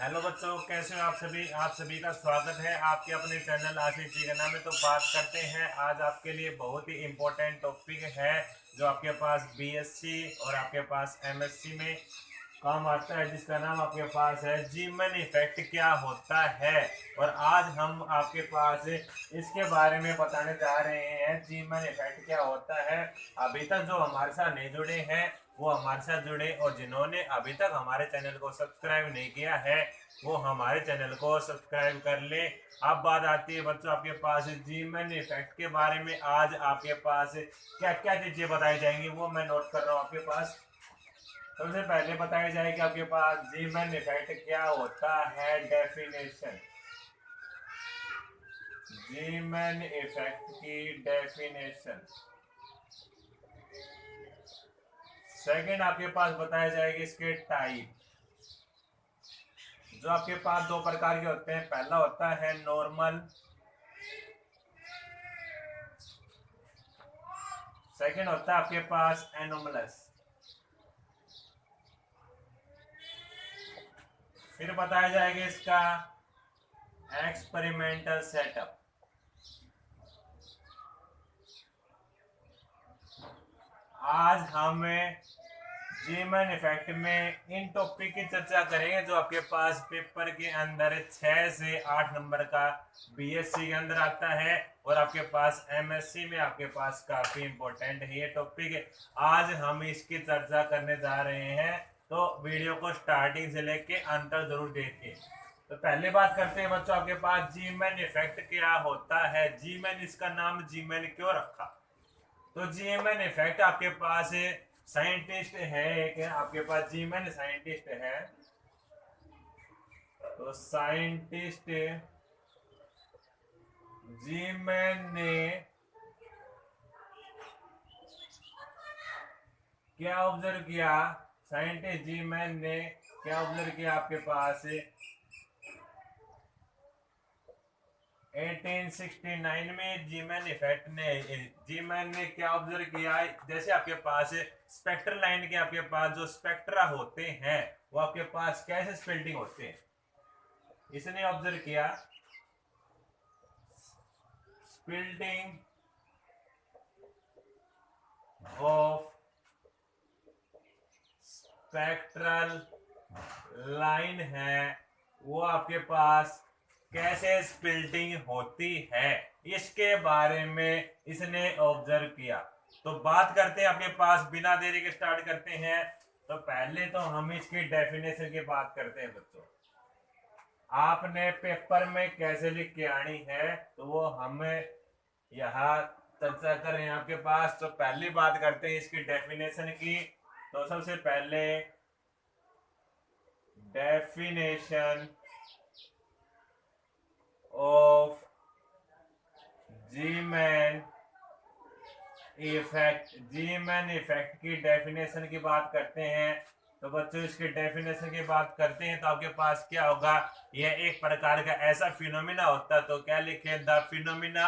Hello बच्चों, कैसे हो आप सभी का स्वागत है आपके अपने चैनल आशीष जी का नाम है। तो बात करते हैं, आज आपके लिए बहुत ही इम्पोर्टेंट टॉपिक है जो आपके पास बीएससी और आपके पास एमएससी में काम आता है, जिसका नाम आपके पास है जीमन इफेक्ट क्या होता है। और आज हम आपके पास इसके बारे में बताने जा रहे हैं जीमन इफेक्ट क्या होता है। अभी तक जो हमारे साथ नहीं जुड़े हैं वो हमारे साथ जुड़े, और जिन्होंने अभी तक हमारे चैनल को सब्सक्राइब नहीं किया है वो हमारे चैनल को सब्सक्राइब कर ले। अब बात आती है बच्चों आपके पास जीमन इफेक्ट के बारे में। आज आपके पास क्या क्या चीजें बताई जाएंगी वो मैं नोट कर रहा हूँ आपके पास। सबसे पहले बताया जाए कि आपके पास जीमन इफेक्ट क्या होता है, डेफिनेशन। जीमन इफेक्ट की डेफिनेशन। सेकंड आपके पास बताया जाएगा इसके टाइप। जो आपके पास दो प्रकार के होते हैं, पहला होता है नॉर्मल, सेकंड होता है आपके पास एनोमलस। फिर बताया जाएगा इसका एक्सपेरिमेंटल सेटअप। आज हम जीमन इफेक्ट में इन टॉपिक की चर्चा करेंगे जो आपके पास पेपर के अंदर 6 से 8 नंबर का बीएससी के अंदर आता है, और आपके पास एमएससी में आपके पास काफी इंपॉर्टेंट है ये टॉपिक। आज हम इसकी चर्चा करने जा रहे हैं, तो वीडियो को स्टार्टिंग से लेके अंत तक जरूर देखिए। तो पहले बात करते हैं बच्चों आपके पास जीमन इफेक्ट क्या होता है। जीमन, इसका नाम जीमन क्यों रखा? तो जीएमएन इफेक्ट आपके पास साइंटिस्ट है एक, आपके पास जीएमएन साइंटिस्ट है। तो साइंटिस्ट जीएमएन ने क्या ऑब्जर्व किया? साइंटिस्ट जीएमएन ने क्या ऑब्जर्व किया आपके पास 1869 में? जीमैन ने क्या ऑब्जर्व किया? जैसे आपके पास स्पेक्ट्रल लाइन के आपके पास जो स्पेक्ट्रा होते हैं वो आपके पास कैसे स्प्लिटिंग होते हैं, इसने ऑब्जर्व किया स्प्लिटिंग ऑफ स्पेक्ट्रल लाइन है वो आपके पास कैसे स्प्लिटिंग होती है, इसके बारे में इसने ऑब्जर्व किया। तो बात करते हैं आपके पास, बिना देरी के स्टार्ट करते हैं। तो पहले तो हम इसकी डेफिनेशन की बात करते हैं बच्चों। आपने पेपर में कैसे लिख के आनी है तो वो हमें यहाँ चर्चा करें आपके पास। तो पहली बात करते हैं इसकी डेफिनेशन की। तो सबसे पहले definition of Zeeman effect. Zeeman effect की डेफिनेशन की बात करते हैं। तो बच्चों इसकी डेफिनेशन की बात करते हैं तो आपके पास क्या होगा, यह एक प्रकार का ऐसा फिनोमिना होता है। तो क्या लिखे? The phenomena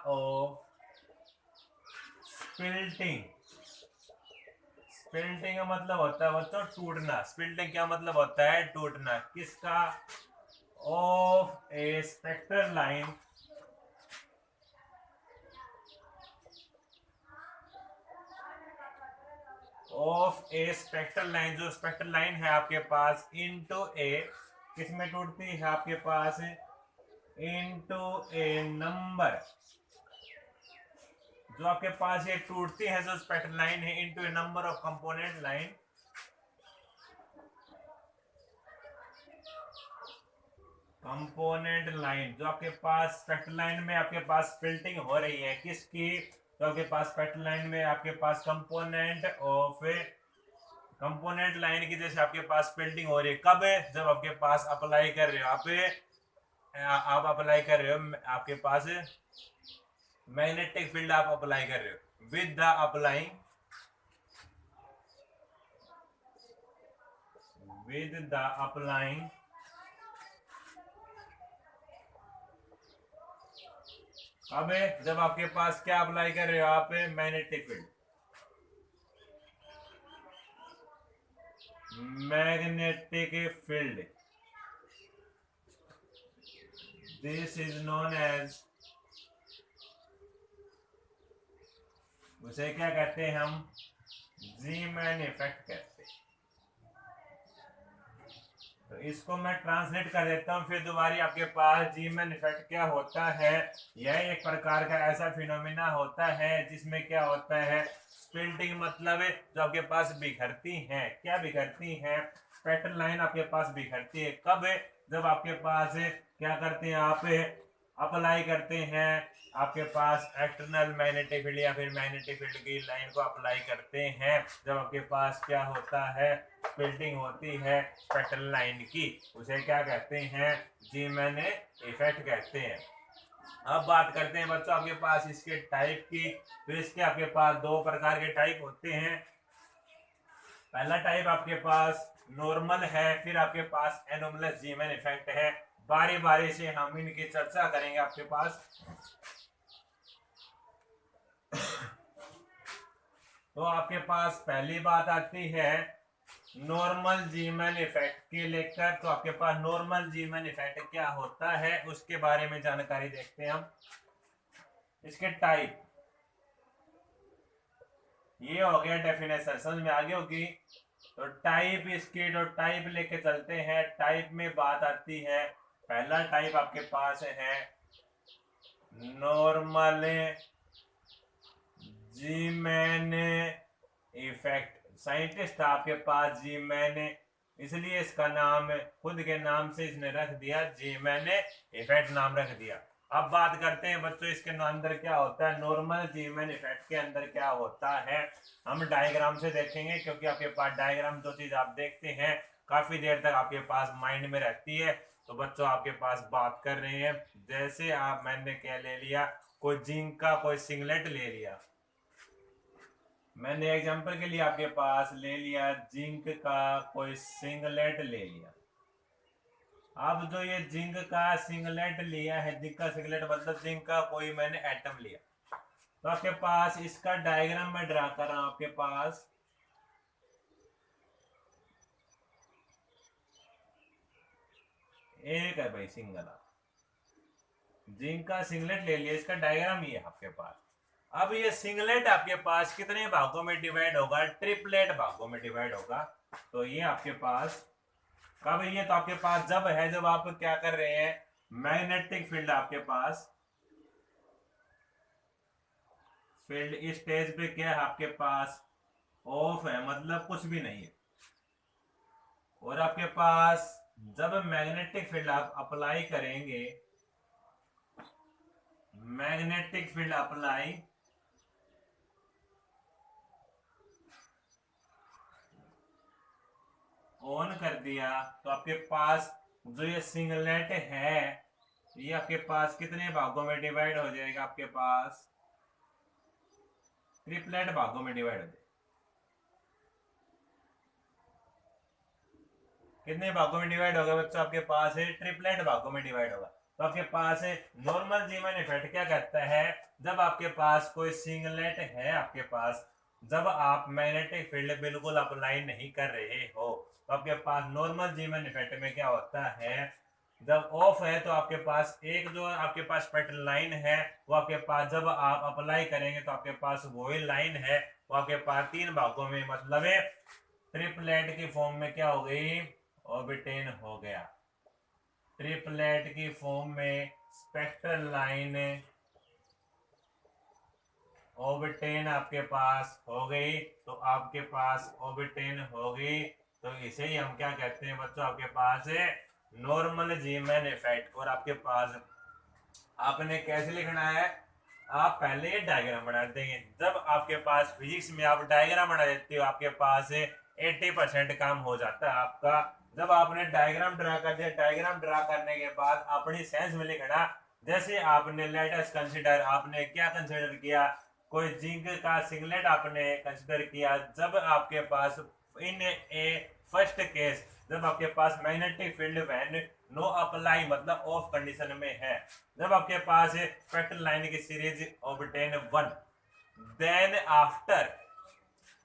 of splitting. Splitting का मतलब होता है बच्चों टूटना। स्पिल्टिंग क्या मतलब होता है? टूटना। किसका? Of A spectral line of A spectral line. जो स्पेक्ट्रल लाइन है आपके पास इनटू ए, किस में टूटती है आपके पास? इनटू ए नंबर। जो आपके पास ये टूटती है जो स्पेक्ट्रल लाइन है into A number of component line. Component line जो आपके पास स्पेक्ट्रल लाइन में आपके पास स्प्लिटिंग हो रही है किसकी? तो आपके पास स्पेक्ट्रल लाइन में आपके पास कंपोनेंट लाइन की जैसे आपके पास स्प्लिटिंग हो रही है। कब है? जब आपके पास अप्लाई कर रहे हो आप अप्लाई कर रहे हो, आपके पास मैग्नेटिक फील्ड आप अप्लाई कर रहे हो। विद द अप्लाइंग अब जब आपके पास क्या अप्लाई कर रहे हो आप? Magnetic field. Magnetic field, this is known as, उसे क्या कहते हैं हम, जीमैन इफेक्ट कहते हैं। तो इसको मैं ट्रांसलेट कर देता हूँ फिर दोबारा आपके पास। जीमैन इफेक्ट क्या होता है, यह एक प्रकार का ऐसा फिनोमिना होता है जिसमें क्या होता है, स्पिल्टिंग मतलब है जो आपके पास बिखरती हैं, क्या बिखरती हैं, स्पेक्ट्रल लाइन आपके पास बिखरती है। कब है, जब आपके पास क्या करते हैं आप, अप्लाई करते हैं आपके पास एक्सटर्नल मैग्नेटिक फील्ड या फिर मैग्नेटिक फील्ड की लाइन को अप्लाई करते हैं, जब आपके पास क्या होता है, स्पिल्टिंग होती है स्पेक्ट्रल लाइन की, उसे क्या कहते हैं, जीमैन इफेक्ट कहते हैं। अब बात करते हैं बच्चों आपके पास इसके टाइप की। तो इसके आपके पास दो प्रकार के टाइप होते हैं। पहला टाइप आपके पास नॉर्मल है, फिर आपके पास एनोमलस जीमैन इफेक्ट है। बारी बारी से हम इनकी चर्चा करेंगे आपके पास। तो आपके पास पहली बात आती है नॉर्मल जीमैन इफेक्ट के लेकर। तो आपके पास नॉर्मल जीमैन इफेक्ट क्या होता है उसके बारे में जानकारी देखते हैं हम। इसके टाइप, ये हो गया डेफिनेशन, समझ में आ गई होगी। तो टाइप, इसकी जो टाइप लेके चलते हैं, टाइप में बात आती है, पहला टाइप आपके पास है नॉर्मल जीमैन इफेक्ट। साइंटिस्ट आपके पास जीमैन, इसलिए इसका नाम खुद के नाम से इसने रख दिया जीमैन इफेक्ट नाम रख दिया। अब बात करते हैं बच्चों इसके अंदर क्या होता है, नॉर्मल जीमैन इफेक्ट के अंदर क्या होता है, हम डायग्राम से देखेंगे, क्योंकि आपके पास डायग्राम जो चीज आप देखते हैं काफी देर तक आपके पास माइंड में रहती है। तो बच्चों आपके पास बात कर रहे हैं, जैसे आप, मैंने क्या ले लिया, कोई जिंक का कोई सिंगलेट ले लिया, मैंने एग्जांपल के लिए आपके पास ले लिया जिंक का कोई सिंगलेट ले लिया। अब जो ये जिंक का सिंगलेट लिया है, जिंक का सिंगलेट मतलब जिंक का कोई मैंने एटम लिया, तो आपके पास इसका डायग्राम मैं ड्रा कर रहा हूं आपके पास। एक है भाई सिंगल, जिंक का सिंगलेट ले लिया, इसका डायग्राम ये है आपके पास। अब ये सिंगलेट आपके पास कितने भागों में डिवाइड होगा, ट्रिपलेट भागों में डिवाइड होगा। तो ये आपके पास कब, ये तो आपके पास जब है जब आप क्या कर रहे हैं, मैग्नेटिक फील्ड आपके पास, फील्ड स्टेज पे क्या है आपके पास, ऑफ है, मतलब कुछ भी नहीं है। और आपके पास जब मैग्नेटिक फील्ड आप अप्लाई करेंगे, मैग्नेटिक फील्ड अप्लाई ऑन कर दिया, तो आपके पास जो ये सिंगलेट है ये आपके पास कितने भागों में डिवाइड हो जाएगा, आपके पास ट्रिपलेट भागों में डिवाइड हो जाएगा। कितने भागों में डिवाइड होगा बच्चों, आपके पास है ट्रिपलेट भागों में डिवाइड होगा। तो आपके पास है नॉर्मल जीमैन इफेक्ट क्या कहता है, जब आपके पास कोई सिंगलेट है आपके पास, जब आप मैग्नेटिक फील्ड बिल्कुल अप्लाई नहीं कर रहे हो, तो आपके पास नॉर्मल जीमैन इफेक्ट में क्या होता है, जब ऑफ है तो आपके पास एक जो आपके पास स्पेक्ट्रल लाइन है वो आपके पास जब आप अप्लाई करेंगे तो आपके पास वही लाइन है, वो आपके पास तीन भागों में, मतलब है ट्रिपलेट की फॉर्म में क्या हो गई, ऑर्बिटेन हो गया। ट्रिपलेट की फॉर्म में स्पेक्ट्रल लाइन ऑर्बिटेन आपके पास हो गई, तो आपके पास ऑर्बिटेन हो गई, तो इसे ही हम क्या कहते हैं बच्चों, आपके पास है नॉर्मल जीमैन इफेक्ट। और आपके पास आपने कैसे लिखना है, आप पहले ये डायग्राम बना देंगे। जब आपके पास फिजिक्स में आप डायग्राम बना देते हो आपके पास 80% काम हो जाता है आपका। जब आपने डायग्राम ड्रा कर दिया, डायग्राम ड्रा करने के बाद अपनी सेंस में लिखना, जैसे आपने लेट अस कंसीडर, आपने क्या कंसीडर किया, कोई जिंक का सिंगलेट आपने कंसीडर किया। जब आपके पास इन ए फर्स्ट केस, जब आपके पास magnetic field when no apply मतलब ऑफ कंडीशन में है, जब आपके पास स्पेक्ट्रल लाइन की series obtain 1, then after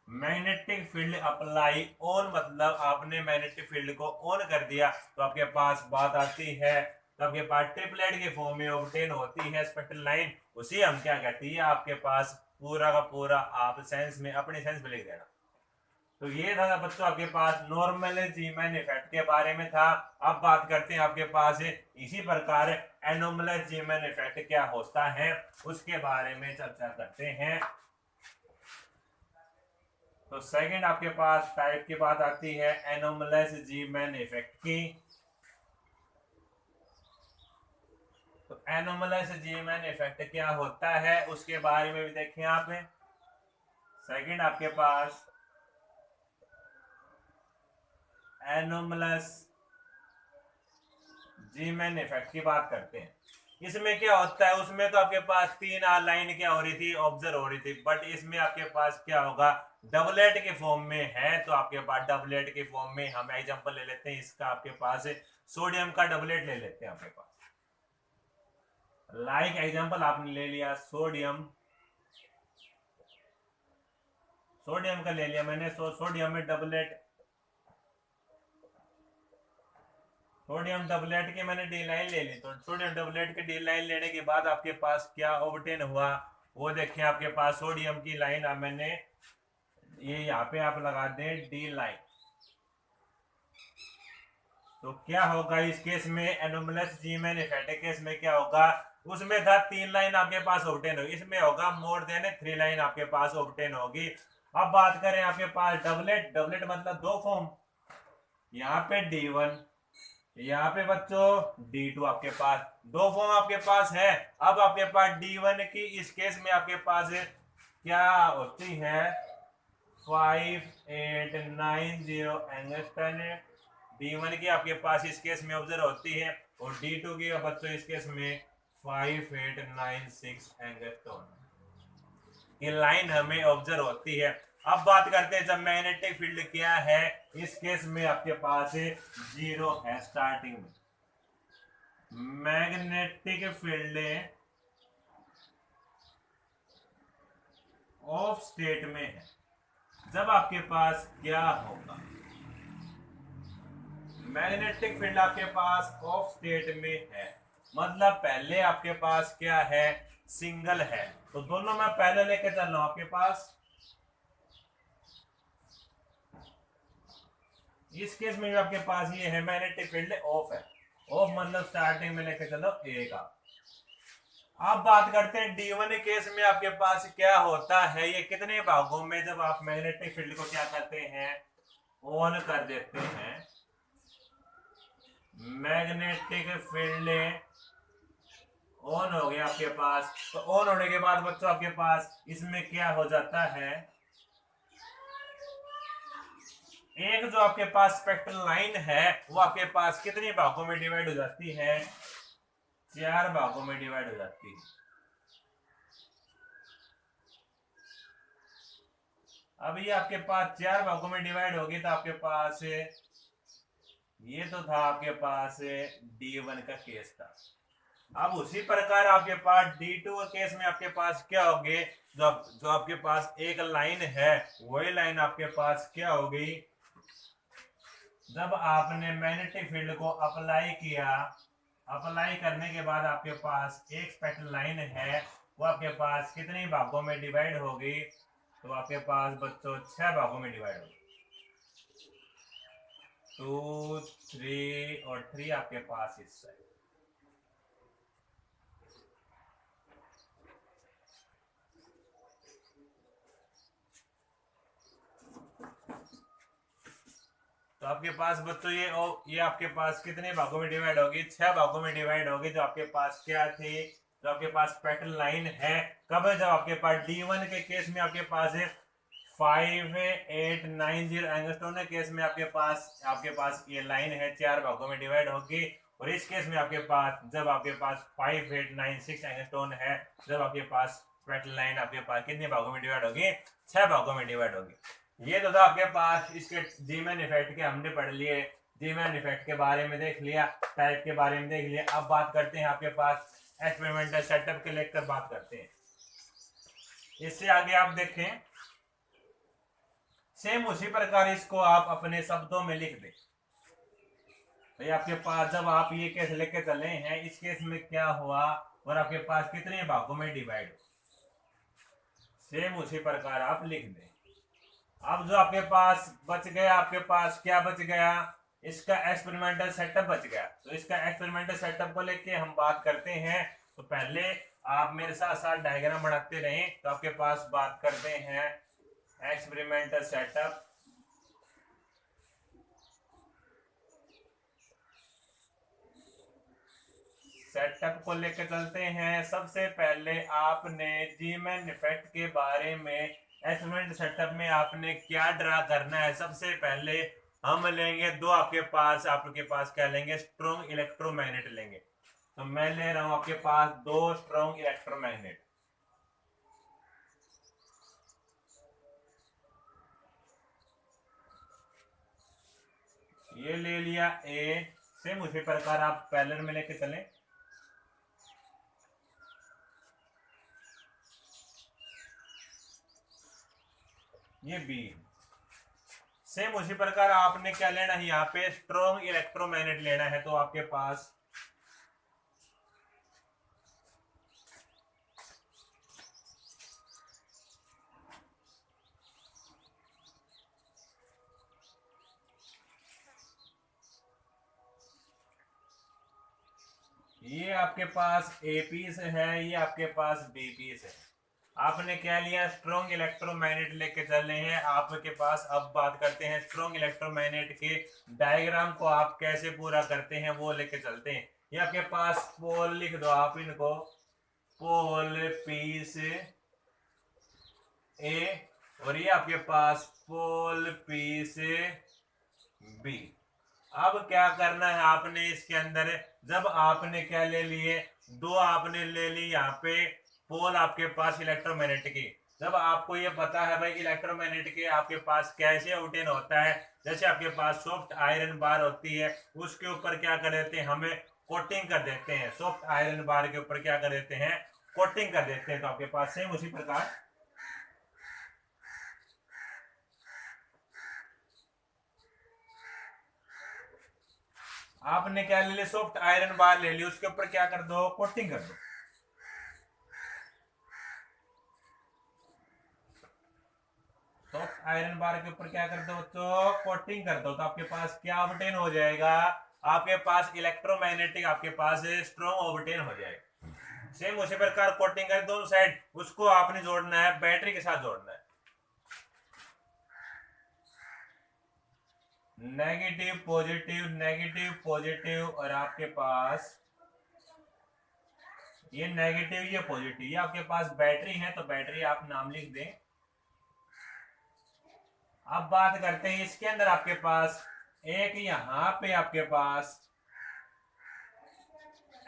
magnetic field apply on, मतलब आपने मैग्नेटिक फील्ड को ऑन कर दिया तो आपके पास बात आती है, तो आपके पास ट्रिपलेट के फॉर्म में ऑब्टेन होती है स्पेक्ट्रल लाइन। उसी हम क्या कहती है आपके पास पूरा का पूरा आप सेंस में अपने सेंस में लिख देना। तो ये था बच्चों आपके पास नॉर्मल जीमैन इफेक्ट के बारे में था। अब बात करते हैं आपके पास इसी प्रकार एनोमलस जीमैन इफेक्ट क्या होता है उसके बारे में चर्चा करते हैं। तो सेकंड आपके पास टाइप की बात आती है एनोमलस जीमैन इफेक्ट की। तो एनोमलस जीमैन इफेक्ट क्या होता है उसके बारे में भी देखें आप। सेकंड आपके पास एनोमलस जीमैन इफेक्ट की बात करते हैं। इसमें क्या होता है, उसमें तो आपके पास तीन लाइन क्या हो रही थी, ऑब्जर्व हो रही थी, बट इसमें आपके पास क्या होगा, डबलेट के फॉर्म में है। तो आपके पास डबलेट के फॉर्म में हम एग्जांपल ले लेते हैं इसका, आपके पास सोडियम का डबलेट ले लेते हैं आपके पास। लाइक एग्जांपल आपने ले लिया सोडियम, सोडियम का ले लिया मैंने, सोडियम में डबलेट, सोडियम डबलेट की मैंने डी लाइन ले ली। तो सोडियम डबलेट की डी लाइन लेने के बाद आपके पास क्या ऑब्टेन हुआ वो देखें। आपके पास सोडियम की लाइन मैंने ये यहाँ पे आप लगा दें डी लाइन। तो क्या होगा इस केस में, एनोमलस जीमैन इफेक्ट केस में क्या होगा, उसमें था तीन लाइन आपके पास ऑब्टेन होगी, इसमें होगा मोर देन 3 लाइन आपके पास ऑब्टेन होगी। अब बात करें आपके पास डबलेट, डबलेट मतलब दो फॉर्म, यहाँ पे D1, यहाँ पे बच्चों D2, आपके पास दो फॉर्म आपके पास है। अब आपके पास D1 की इस केस में आपके पास क्या होती है 5890 एंगस्टन। D1 की आपके पास इस केस में ऑब्जर्व होती है और D2 की बच्चों इस केस में 5896 एंगस्टन की लाइन हमें ऑब्जर्व होती है। अब बात करते हैं जब मैग्नेटिक फील्ड क्या है, इस केस में आपके पास जीरो है स्टार्टिंग में। मैग्नेटिक फील्ड ऑफ स्टेट में है। जब आपके पास क्या होगा, मैग्नेटिक फील्ड आपके पास ऑफ स्टेट में है, मतलब पहले आपके पास क्या है, सिंगल है। तो दोनों मैं पहले लेके चल रहा हूं आपके पास, इस केस में भी आपके पास ये है मैग्नेटिक फील्ड ऑफ है, ऑफ मतलब स्टार्टिंग में लेके चलो ए का। अब बात करते हैं D1 केस में आपके पास क्या होता है, ये कितने भागों में जब आप मैग्नेटिक फील्ड को क्या करते हैं, ऑन कर देते हैं। मैग्नेटिक फील्ड ऑन हो गया आपके पास, तो ऑन होने के बाद बच्चों आपके पास इसमें क्या हो जाता है, एक जो आपके पास स्पेक्ट्रल लाइन है वो आपके पास कितने भागों में डिवाइड हो जाती है, 4 भागों में डिवाइड हो जाती है। अब ये आपके पास 4 भागों में डिवाइड होगी, तो आपके पास ये तो था आपके पास D1 का केस था। अब उसी प्रकार आपके पास D2 के केस में आपके पास क्या होगी, जो आपके पास एक लाइन है वही लाइन आपके पास क्या हो गई, जब आपने मैग्नेटिक फील्ड को अप्लाई किया, अप्लाई करने के बाद आपके पास एक स्पेक्ट्रल लाइन है वो आपके पास कितने भागों में डिवाइड होगी, तो आपके पास बच्चों 6 भागों में डिवाइड होगी। 2, 3 और 3 आपके पास इस साइड। तो आपके पास बच्चों ये आपके पास कितने भागों में डिवाइड होगी, 6 भागों में डिवाइड होगी। जो आपके पास क्या थी, जो आपके पास स्पेक्ट्रल लाइन है, कब है, जब आपके पास D1 के केस में आपके पास है 5890 एंगस्ट्रॉम के केस में आपके पास ये लाइन है 4 भागों में डिवाइड होगी। और इस केस में आपके पास जब आपके पास 5896 एंगस्ट्रॉम है, जब आपके पास स्पेक्ट्रल लाइन आपके पास कितने भागों में डिवाइड होगी, 6 भागों में डिवाइड होगी। ये तो था आपके पास इसके जीमैन इफेक्ट के हमने पढ़ लिए, जीमैन इफेक्ट के बारे में देख लिया, टाइप के बारे में देख लिया। अब बात करते हैं आपके पास एक्सपेरिमेंटल सेटअप के लेकर बात करते हैं। इससे आगे आप देखें सेम उसी प्रकार इसको आप अपने शब्दों में लिख दें। भाई आपके पास जब आप ये केस लेके चले हैं, इस केस में क्या हुआ और आपके पास कितने भागों में डिवाइड हो, सेम उसी प्रकार आप लिख दें। अब जो आपके पास बच गया, आपके पास क्या बच गया, इसका एक्सपेरिमेंटल सेटअप बच गया। तो इसका एक्सपेरिमेंटल सेटअप को लेके हम बात करते हैं। तो पहले आप मेरे साथ साथ डायग्राम बनाते रहें। तो आपके पास बात करते हैं एक्सपेरिमेंटल सेटअप। सेटअप को लेकर चलते हैं। सबसे पहले आपने जीमैन इफेक्ट के बारे में एक्सपेरिमेंट सेटअप में आपने क्या ड्रा करना है। सबसे पहले हम लेंगे दो, आपके पास क्या लेंगे, स्ट्रॉन्ग इलेक्ट्रोमैग्नेट लेंगे। तो मैं ले रहा हूं आपके पास दो स्ट्रॉन्ग इलेक्ट्रोमैग्नेट। ये ले लिया ए। सेम उसी प्रकार आप पैरेलल में लेके चलें। ये बी। सेम उसी प्रकार आपने क्या लेना है, यहाँ पे स्ट्रॉन्ग इलेक्ट्रोमैग्नेट लेना है। तो आपके पास ये आपके पास ए पीस है, ये आपके पास बी पीस है। आपने क्या लिया, स्ट्रॉन्ग इलेक्ट्रोमैग्नेट लेके चल रहे हैं आपके पास। अब बात करते हैं स्ट्रॉन्ग इलेक्ट्रोमैग्नेट के डायग्राम को आप कैसे पूरा करते हैं वो लेके चलते हैं। ये आपके पास पोल लिख दो आप इनको, पोल पीस ए, और ये आपके पास पोल पीस बी। अब क्या करना है आपने इसके अंदर, जब आपने क्या ले लिए, दो आपने ले ली यहाँ पे पोल आपके पास इलेक्ट्रोमैग्नेट की। जब आपको ये पता है भाई इलेक्ट्रोमैग्नेट के आपके पास कैसे ऑब्टेन होता है, जैसे आपके पास सॉफ्ट आयरन बार होती है, उसके ऊपर क्या कर देते हैं, हमें कोटिंग कर देते हैं। सॉफ्ट आयरन बार के ऊपर क्या कर देते हैं, कोटिंग कर देते हैं। तो आपके पास सेम उसी प्रकार आपने क्या ले लिया, सॉफ्ट आयरन बार ले ली, उसके ऊपर क्या कर दो, कोटिंग कर दो। सॉफ्ट आयरन बार के ऊपर क्या कर दो तो कोटिंग कर दो। तो आपके पास क्या ऑब्टेन हो जाएगा, आपके पास इलेक्ट्रोमैग्नेटिक आपके पास स्ट्रॉन्ग ऑब्टेन हो जाएगा। सेम उसी प्रकार कोटिंग कर दोनों साइड, उसको आपने जोड़ना है बैटरी के साथ जोड़ना है। नेगेटिव पॉजिटिव, नेगेटिव पॉजिटिव, और आपके पास ये नेगेटिव ये पॉजिटिव, ये आपके पास बैटरी है। तो बैटरी आप नाम लिख दें। अब बात करते हैं इसके अंदर आपके पास एक यहां पे आपके पास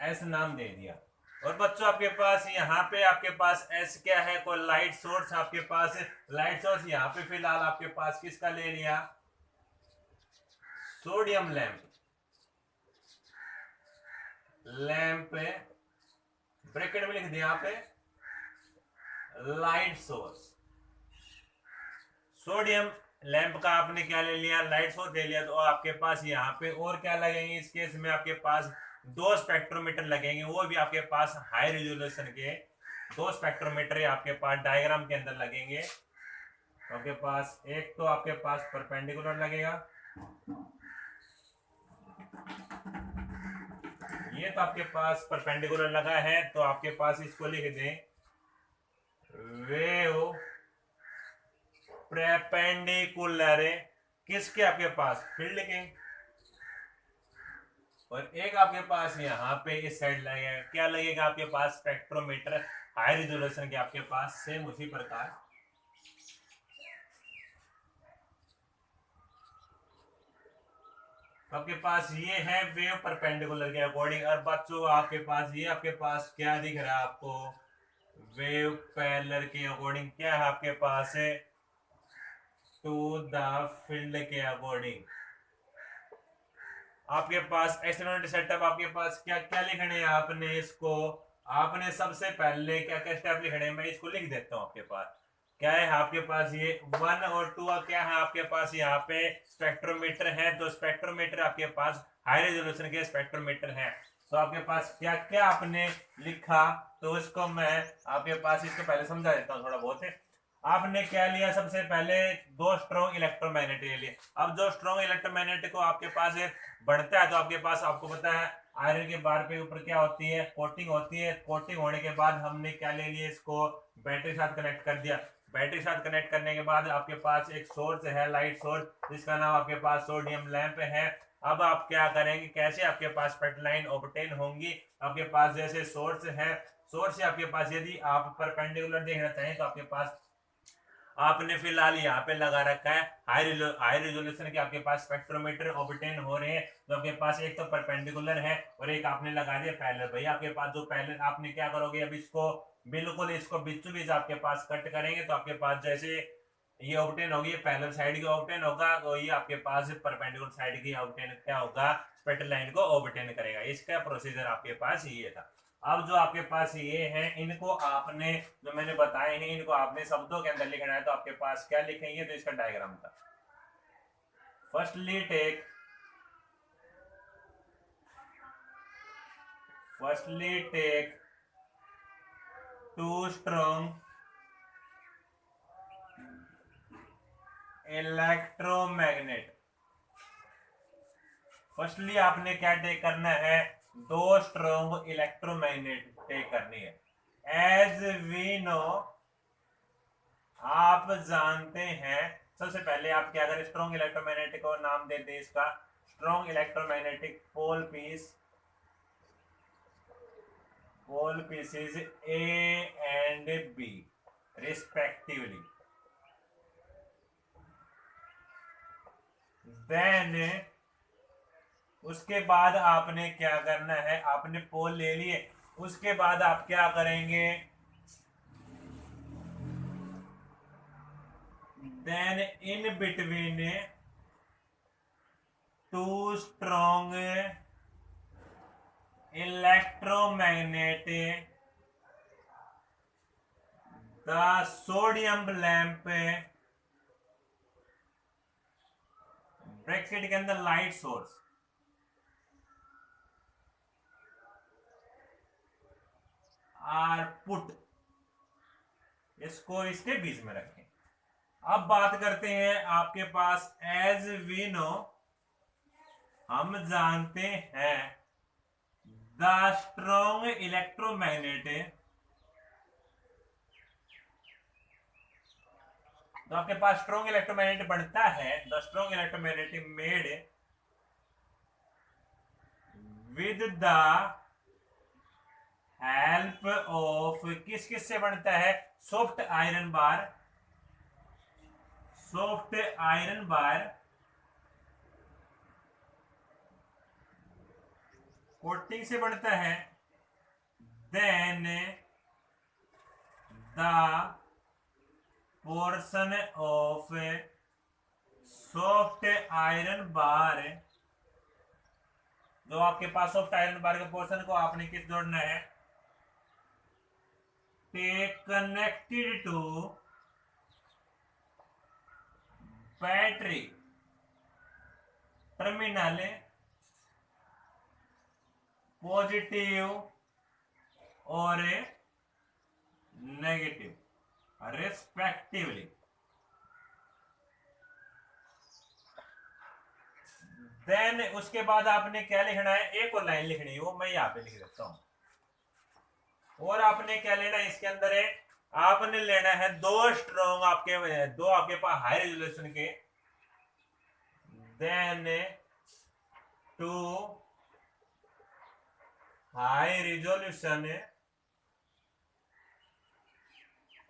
एस नाम दे दिया। और बच्चों आपके पास यहाँ पे आपके पास एस क्या है, कोई लाइट सोर्स आपके पास, लाइट सोर्स यहाँ पे फिलहाल आपके पास किसका ले लिया, सोडियम लैंप। लैंप ब्रैकेट में लिख दिया यहाँ पे लाइट सोर्स। सोडियम लैंप का आपने क्या ले लिया, लाइट सोर्स ले लिया। तो आपके पास यहाँ पे और क्या लगेंगे, इस केस में आपके पास दो स्पेक्ट्रोमीटर लगेंगे, वो भी आपके पास हाई रेजोल्यूशन के दो स्पेक्ट्रोमीटर आपके पास डायग्राम के अंदर लगेंगे। तो आपके पास एक तो आपके पास परपेंडिकुलर लगेगा, ये तो आपके पास परपेंडिकुलर लगा है। तो आपके पास इसको लिख दें वेव परपेंडिकुलर किसके, आपके पास फील्ड के। और एक आपके पास यहाँ पे इस साइड लगेगा, क्या लगेगा आपके पास, स्पेक्ट्रोमीटर हाई रिजोल्यूशन के आपके पास। सेम उसी प्रकार आपके पास ये है वेव परपेंडिकुलर के अकॉर्डिंग। और बच्चों आपके पास ये आपके पास क्या दिख रहा है आपको, वेव पैरेलल के अकॉर्डिंग क्या है आपके पास है, टू द फील्ड के अकॉर्डिंग। आपके पास एक्सपेरिमेंट सेटअप आपके पास क्या क्या लिखने हैं, आपने इसको आपने सबसे पहले क्या क्या स्टेप लिखने हैं, मैं इसको लिख देता हूं आपके पास। क्या है आपके पास, ये 1 और 2 क्या है आपके पास, यहाँ पे स्पेक्ट्रोमीटर है। तो स्पेक्ट्रोमीटर आपके पास हाई रेजोल्यूशन के स्पेक्ट्रोमीटर है। तो आपके पास क्या क्या आपने लिखा, तो इसको मैं आपके पास इसको पहले समझा देता हूँ थोड़ा बहुत है। आपने क्या लिया, सबसे पहले दो स्ट्रॉन्ग इलेक्ट्रोमैग्नेट ले लिए। अब जो स्ट्रॉन्ग इलेक्ट्रोमैग्नेट को आपके पास बढ़ता है, तो आपके पास आपको पता है आयरन के बार पे ऊपर क्या होती है, कोटिंग होती है। कोटिंग होने के बाद हमने क्या ले लिया, इसको बैटरी के साथ कनेक्ट कर दिया। बैटरी के साथ कनेक्ट करने के बाद आपके पास एक सोर्स है, लाइट सोर्स, जिसका नाम आपके पास सोडियम लैंप है। अब आप क्या करेंगे, कैसे आपके पास स्पेक्ट लाइन ऑब्टेन होंगी, आपके पास जैसे सोर्स है, सोर्स से आपके पास यदि आप परपेंडिकुलर देखना चाहें तो आपके पास आपने फिलहाल यहाँ पे लगा रखा है हाई रेजोल्यूशन के आपके पास स्पेक्ट्रोमीटर ऑब्टेन हो रहे हैं। तो आपके पास एक तो परपेंडिकुलर है और एक आपने लगा दिया पैरेलल। भैया आपके पास जो पैरेलल, आपने क्या करोगे, अब इसको बिल्कुल इसको बीचों बीच आपके पास कट करेंगे, तो आपके पास जैसे ये ऑब्टेन होगी, ये पैरेलल साइड की ऑब्टेन होगा, तो ये आपके पास परपेंडिकुलर साइड की ऑब्टेन क्या होगा, स्पेक्ट्रल लाइन को ऑब्टेन करेगा। इसका प्रोसीजर आपके पास ये था। अब जो आपके पास ये है, इनको आपने जो मैंने बताए हैं, इनको आपने शब्दों के अंदर लिखना है। तो आपके पास क्या लिखेंगे, तो इसका डायग्राम था। Firstly take two strong electromagnet. Firstly आपने क्या टेक करना है, दो स्ट्रॉन्ग इलेक्ट्रोमैग्नेट टेक करनी है। एज वी नो, आप जानते हैं। सबसे पहले आप क्या करें, स्ट्रॉन्ग इलेक्ट्रोमैग्नेटिक को नाम दे दें इसका strong electromagnetic pole pieces A and B respectively. Then उसके बाद आपने क्या करना है, आपने पोल ले लिए, उसके बाद आप क्या करेंगे, then in between two strong electromagnet the sodium lamp, bracket के अंदर लाइट सोर्स, आर पुट, इसको इसके बीच में रखें। अब बात करते हैं आपके पास एज वी नो, हम जानते हैं द स्ट्रॉन्ग इलेक्ट्रोमैग्नेट। तो आपके पास स्ट्रॉन्ग इलेक्ट्रोमैग्नेट बनता है, the strong electromagnet made with the help of, किस किस से बनता है, soft iron bar, soft iron bar coating से बनता है। Then the portion of soft iron bar, जो आपके पास सॉफ्ट आयरन बार के पोर्शन को आपने किस जोड़ना है, connected to battery terminal positive और नेगेटिव रिस्पेक्टिवली। देन उसके बाद आपने क्या लिखना है, एक और लाइन लिखनी है, वो मैं यहाँ पे लिख देता हूं। और आपने क्या लेना है इसके अंदर है, आपने लेना है दो स्ट्रॉन्ग दो आपके पास हाई रेजोल्यूशन के, देन टू हाई रिजोल्यूशन,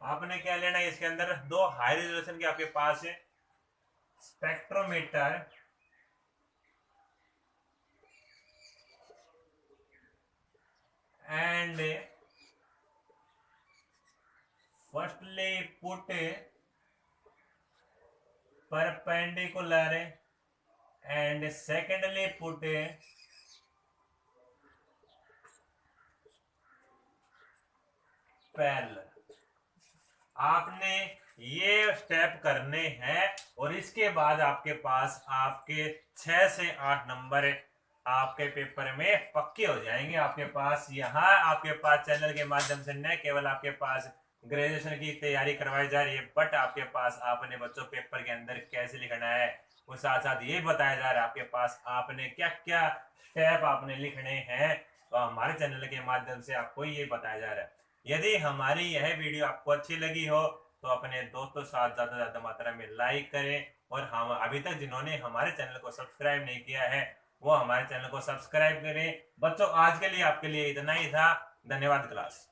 आपने क्या लेना है इसके अंदर, दो हाई रेजोल्यूशन के आपके पास है spectrometer and firstly put perpendicular and secondly put parallel. आपने ये स्टेप करने हैं और इसके बाद आपके पास आपके 6 से 8 नंबर आपके पेपर में पक्के हो जाएंगे। आपके पास यहाँ आपके पास चैनल के माध्यम से न केवल आपके पास ग्रेजुएशन की तैयारी करवाई जा रही है, बट आपके पास अपने बच्चों पेपर के अंदर कैसे लिखना है, और साथ साथ ये बताया जा रहा है आपके पास आपने क्या क्या स्टेप आपने लिखने हैं। तो हमारे चैनल के माध्यम से आपको ये बताया जा रहा है। यदि हमारी यह वीडियो आपको अच्छी लगी हो तो अपने दोस्तों साथ ज्यादा ज्यादा मात्रा में लाइक करें, और हम अभी तक जिन्होंने हमारे चैनल को सब्सक्राइब नहीं किया है वो हमारे चैनल को सब्सक्राइब करें। बच्चों आज के लिए आपके लिए इतना ही था। धन्यवाद क्लास।